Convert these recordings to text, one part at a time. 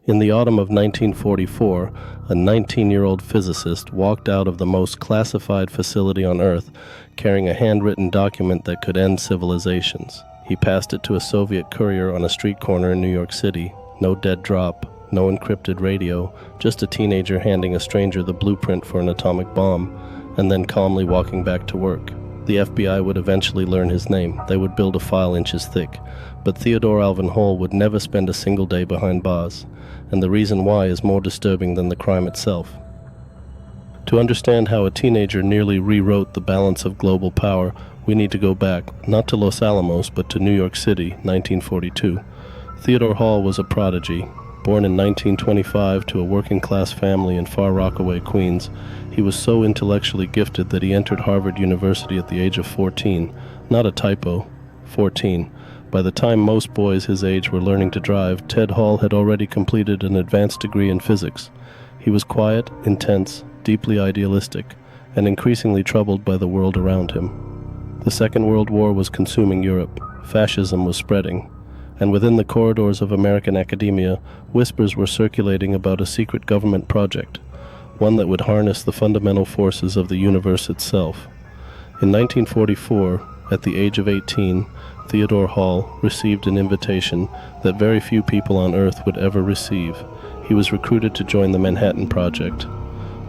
In the autumn of 1944, a 19-year-old physicist walked out of the most classified facility on Earth carrying a handwritten document that could end civilizations. He passed it to a Soviet courier on a street corner in New York City. No dead drop, no encrypted radio, just a teenager handing a stranger the blueprint for an atomic bomb, and then calmly walking back to work. The FBI would eventually learn his name. They would build a file inches thick. But Theodore Hall would never spend a single day behind bars. And the reason why is more disturbing than the crime itself. To understand how a teenager nearly rewrote the balance of global power, we need to go back, not to Los Alamos, but to New York City, 1942. Theodore Hall was a prodigy. Born in 1925 to a working-class family in Far Rockaway, Queens, he was so intellectually gifted that he entered Harvard University at the age of 14. Not a typo, 14. By the time most boys his age were learning to drive, Ted Hall had already completed an advanced degree in physics. He was quiet, intense, deeply idealistic, and increasingly troubled by the world around him. The Second World War was consuming Europe. Fascism was spreading. And within the corridors of American academia, whispers were circulating about a secret government project, one that would harness the fundamental forces of the universe itself. In 1944, at the age of 18, Theodore Hall received an invitation that very few people on Earth would ever receive. He was recruited to join the Manhattan Project.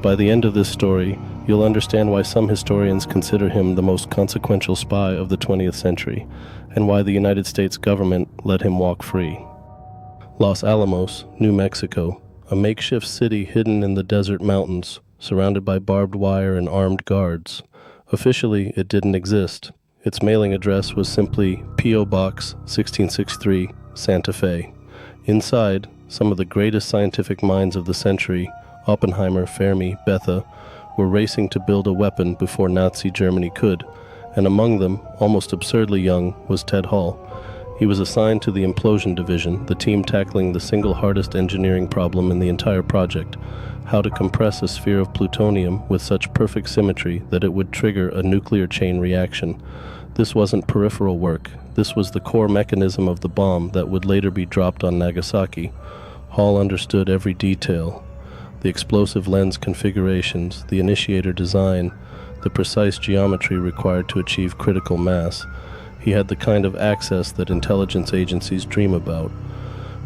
By the end of this story, you'll understand why some historians consider him the most consequential spy of the 20th century, and why the United States government let him walk free. Los Alamos, New Mexico, a makeshift city hidden in the desert mountains, surrounded by barbed wire and armed guards. Officially, it didn't exist. Its mailing address was simply P.O. Box 1663, Santa Fe. Inside, some of the greatest scientific minds of the century, Oppenheimer, Fermi, Bethe, were racing to build a weapon before Nazi Germany could, and among them, almost absurdly young, was Ted Hall. He was assigned to the implosion division, the team tackling the single hardest engineering problem in the entire project: how to compress a sphere of plutonium with such perfect symmetry that it would trigger a nuclear chain reaction. This wasn't peripheral work. This was the core mechanism of the bomb that would later be dropped on Nagasaki. Hall understood every detail: the explosive lens configurations, the initiator design, the precise geometry required to achieve critical mass. He had the kind of access that intelligence agencies dream about.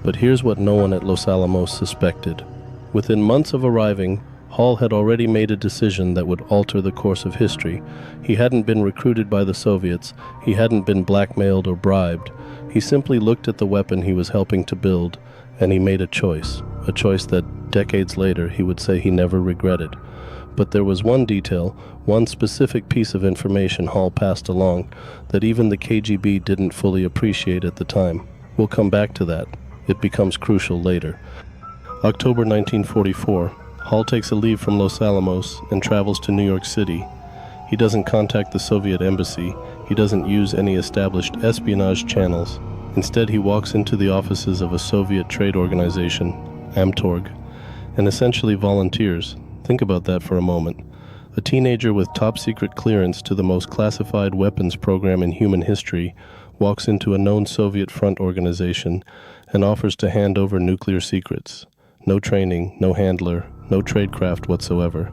But here's what no one at Los Alamos suspected. Within months of arriving, Hall had already made a decision that would alter the course of history. He hadn't been recruited by the Soviets. He hadn't been blackmailed or bribed. He simply looked at the weapon he was helping to build, and he made a choice that decades later he would say he never regretted. But there was one detail, one specific piece of information Hall passed along that even the KGB didn't fully appreciate at the time. We'll come back to that. It becomes crucial later. October 1944, Hall takes a leave from Los Alamos and travels to New York City. He doesn't contact the Soviet embassy. He doesn't use any established espionage channels. Instead, he walks into the offices of a Soviet trade organization, Amtorg, and essentially volunteers. Think about that for a moment. A teenager with top-secret clearance to the most classified weapons program in human history walks into a known Soviet front organization and offers to hand over nuclear secrets. No training, no handler, no tradecraft whatsoever.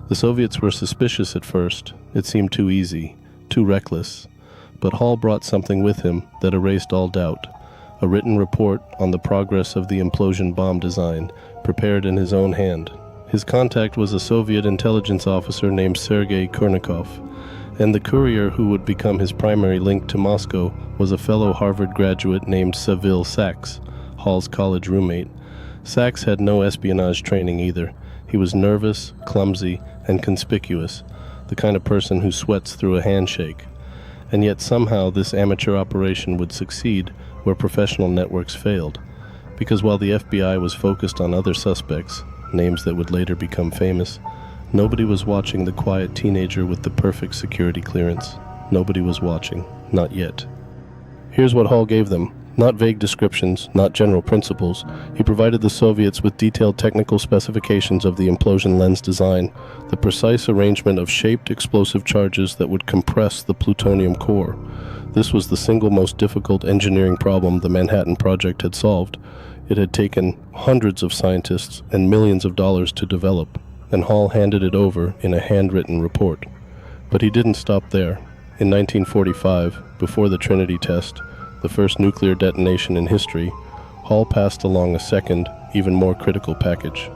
The Soviets were suspicious at first. It seemed too easy, too reckless. But Hall brought something with him that erased all doubt: a written report on the progress of the implosion bomb design, prepared in his own hand. His contact was a Soviet intelligence officer named Sergei Kurnikov, and the courier who would become his primary link to Moscow was a fellow Harvard graduate named Saville Sachs, Hall's college roommate. Sachs had no espionage training either. He was nervous, clumsy, and conspicuous, the kind of person who sweats through a handshake. And yet somehow this amateur operation would succeed where professional networks failed. Because while the FBI was focused on other suspects, names that would later become famous, nobody was watching the quiet teenager with the perfect security clearance. Nobody was watching. Not yet. Here's what Hall gave them. Not vague descriptions, not general principles. He provided the Soviets with detailed technical specifications of the implosion lens design, the precise arrangement of shaped explosive charges that would compress the plutonium core. This was the single most difficult engineering problem the Manhattan Project had solved. It had taken hundreds of scientists and millions of dollars to develop, and Hall handed it over in a handwritten report. But he didn't stop there. In 1945, before the Trinity test, the first nuclear detonation in history, Hall passed along a second, even more critical package.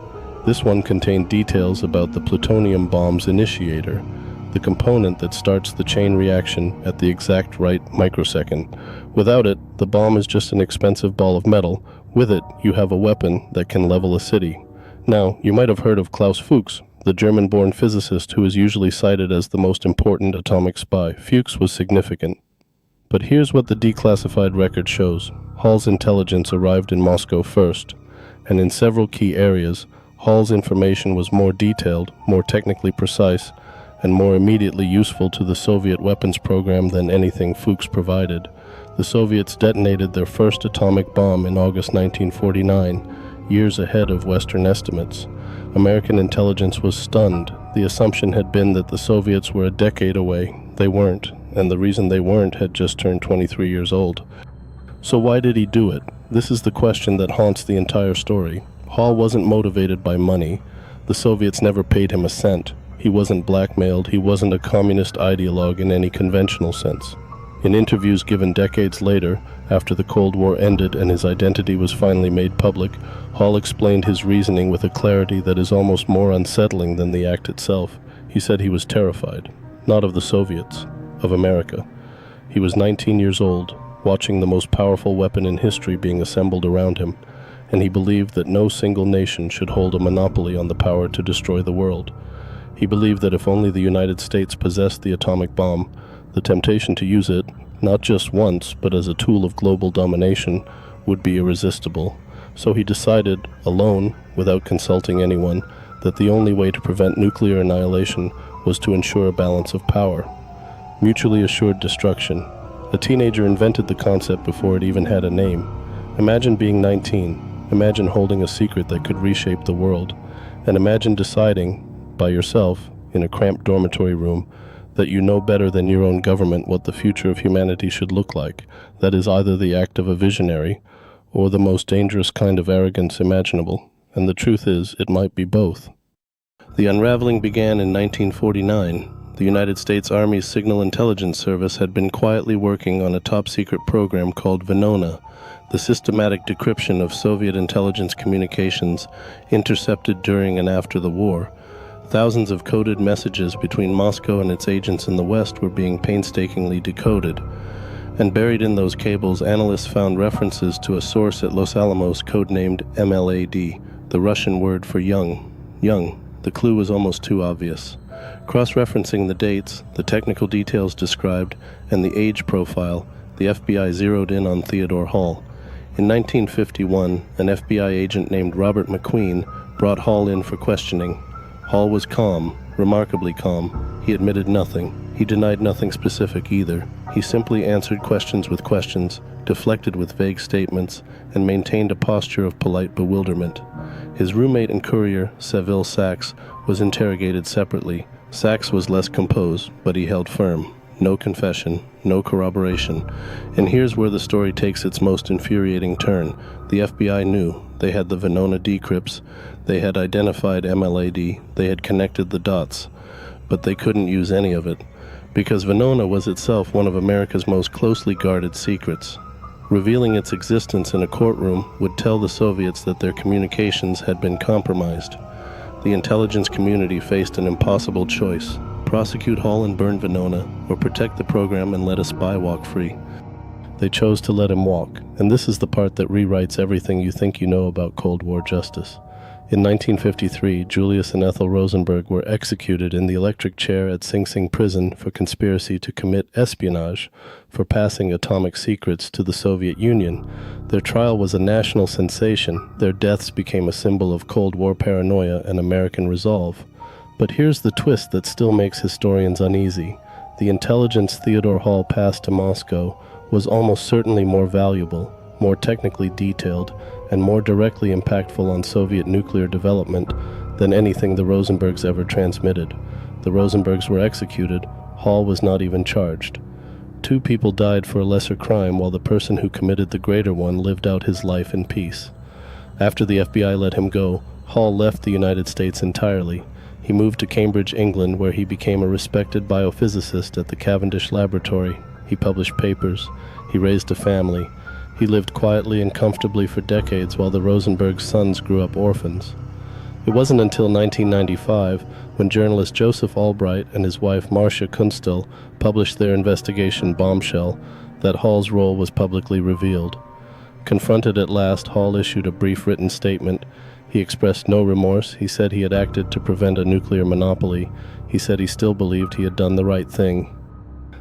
This one contained details about the plutonium bomb's initiator, the component that starts the chain reaction at the exact right microsecond. Without it, the bomb is just an expensive ball of metal. With it, you have a weapon that can level a city. Now, you might have heard of Klaus Fuchs, the German-born physicist who is usually cited as the most important atomic spy. Fuchs was significant. But here's what the declassified record shows. Hall's intelligence arrived in Moscow first, and in several key areas, Hall's information was more detailed, more technically precise, and more immediately useful to the Soviet weapons program than anything Fuchs provided. The Soviets detonated their first atomic bomb in August 1949, years ahead of Western estimates. American intelligence was stunned. The assumption had been that the Soviets were a decade away. They weren't, and the reason they weren't had just turned 23 years old. So why did he do it? This is the question that haunts the entire story. Hall wasn't motivated by money. The Soviets never paid him a cent. He wasn't blackmailed. He wasn't a communist ideologue in any conventional sense. In interviews given decades later, after the Cold War ended and his identity was finally made public, Hall explained his reasoning with a clarity that is almost more unsettling than the act itself. He said he was terrified, not of the Soviets, of America. He was 19 years old, watching the most powerful weapon in history being assembled around him, and he believed that no single nation should hold a monopoly on the power to destroy the world. He believed that if only the United States possessed the atomic bomb, the temptation to use it, not just once, but as a tool of global domination, would be irresistible. So he decided, alone, without consulting anyone, that the only way to prevent nuclear annihilation was to ensure a balance of power. Mutually assured destruction. A teenager invented the concept before it even had a name. Imagine being 19. Imagine holding a secret that could reshape the world. And imagine deciding, by yourself, in a cramped dormitory room, that you know better than your own government what the future of humanity should look like. That is either the act of a visionary or the most dangerous kind of arrogance imaginable. And the truth is, it might be both. The unraveling began in 1949. The United States Army's Signal Intelligence Service had been quietly working on a top-secret program called VENONA, the systematic decryption of Soviet intelligence communications intercepted during and after the war. Thousands of coded messages between Moscow and its agents in the West were being painstakingly decoded. And buried in those cables, analysts found references to a source at Los Alamos codenamed MLAD, the Russian word for young. Young. The clue was almost too obvious. Cross-referencing the dates, the technical details described, and the age profile, the FBI zeroed in on Theodore Hall. In 1951, an FBI agent named Robert McQueen brought Hall in for questioning. Hall was calm, remarkably calm. He admitted nothing. He denied nothing specific either. He simply answered questions with questions, deflected with vague statements, and maintained a posture of polite bewilderment. His roommate and courier, Seville Sachs, was interrogated separately. Sachs was less composed, but he held firm. No confession, no corroboration. And here's where the story takes its most infuriating turn. The FBI knew. They had the VENONA decrypts. They had identified MLAD. They had connected the dots. But they couldn't use any of it, because VENONA was itself one of America's most closely guarded secrets. Revealing its existence in a courtroom would tell the Soviets that their communications had been compromised. The intelligence community faced an impossible choice: prosecute Hall and burn VENONA, or protect the program and let a spy walk free. They chose to let him walk, and this is the part that rewrites everything you think you know about Cold War justice. In 1953, Julius and Ethel Rosenberg were executed in the electric chair at Sing Sing prison for conspiracy to commit espionage for passing atomic secrets to the Soviet Union. Their trial was a national sensation. Their deaths became a symbol of Cold War paranoia and American resolve. But here's the twist that still makes historians uneasy. The intelligence Theodore Hall passed to Moscow was almost certainly more valuable, more technically detailed, and more directly impactful on Soviet nuclear development than anything the Rosenbergs ever transmitted. The Rosenbergs were executed. Hall was not even charged. 2 people died for a lesser crime while the person who committed the greater one lived out his life in peace. After the FBI let him go, Hall left the United States entirely. He moved to Cambridge, England, where he became a respected biophysicist at the Cavendish Laboratory. He published papers. He raised a family. He lived quietly and comfortably for decades while the Rosenbergs' sons grew up orphans. It wasn't until 1995, when journalist Joseph Albright and his wife Marcia Kunstel published their investigation Bombshell, that Hall's role was publicly revealed. Confronted at last, Hall issued a brief written statement. He expressed no remorse. He said he had acted to prevent a nuclear monopoly. He said he still believed he had done the right thing.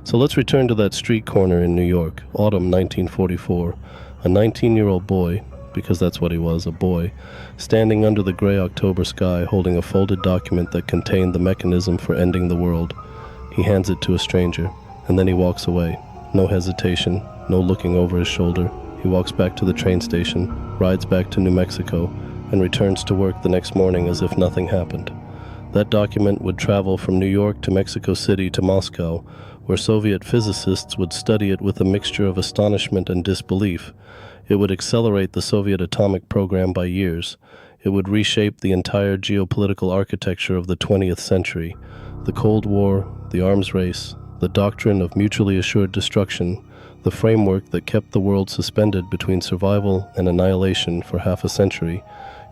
So let's return to that street corner in New York, autumn 1944. A 19-year-old boy, because that's what he was, a boy, standing under the gray October sky holding a folded document that contained the mechanism for ending the world. He hands it to a stranger, and then he walks away. No hesitation, no looking over his shoulder. He walks back to the train station, rides back to New Mexico, and returns to work the next morning as if nothing happened. That document would travel from New York to Mexico City to Moscow, where Soviet physicists would study it with a mixture of astonishment and disbelief. It would accelerate the Soviet atomic program by years. It would reshape the entire geopolitical architecture of the 20th century. The Cold War, the arms race, the doctrine of mutually assured destruction, the framework that kept the world suspended between survival and annihilation for half a century,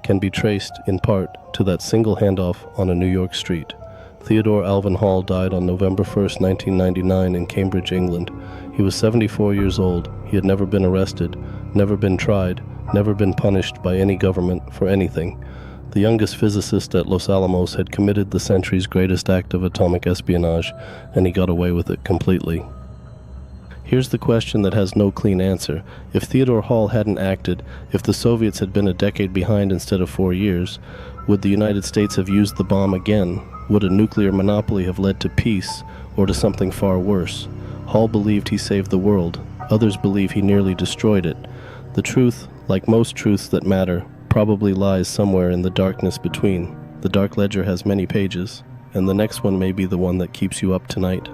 can be traced, in part, to that single handoff on a New York street. Theodore Alvin Hall died on November 1, 1999 in Cambridge, England. He was 74 years old. He had never been arrested, never been tried, never been punished by any government for anything. The youngest physicist at Los Alamos had committed the century's greatest act of atomic espionage, and he got away with it completely. Here's the question that has no clean answer. If Theodore Hall hadn't acted, if the Soviets had been a decade behind instead of 4 years, would the United States have used the bomb again? Would a nuclear monopoly have led to peace, or to something far worse? Hall believed he saved the world. Others believe he nearly destroyed it. The truth, like most truths that matter, probably lies somewhere in the darkness between. The dark ledger has many pages, and the next one may be the one that keeps you up tonight.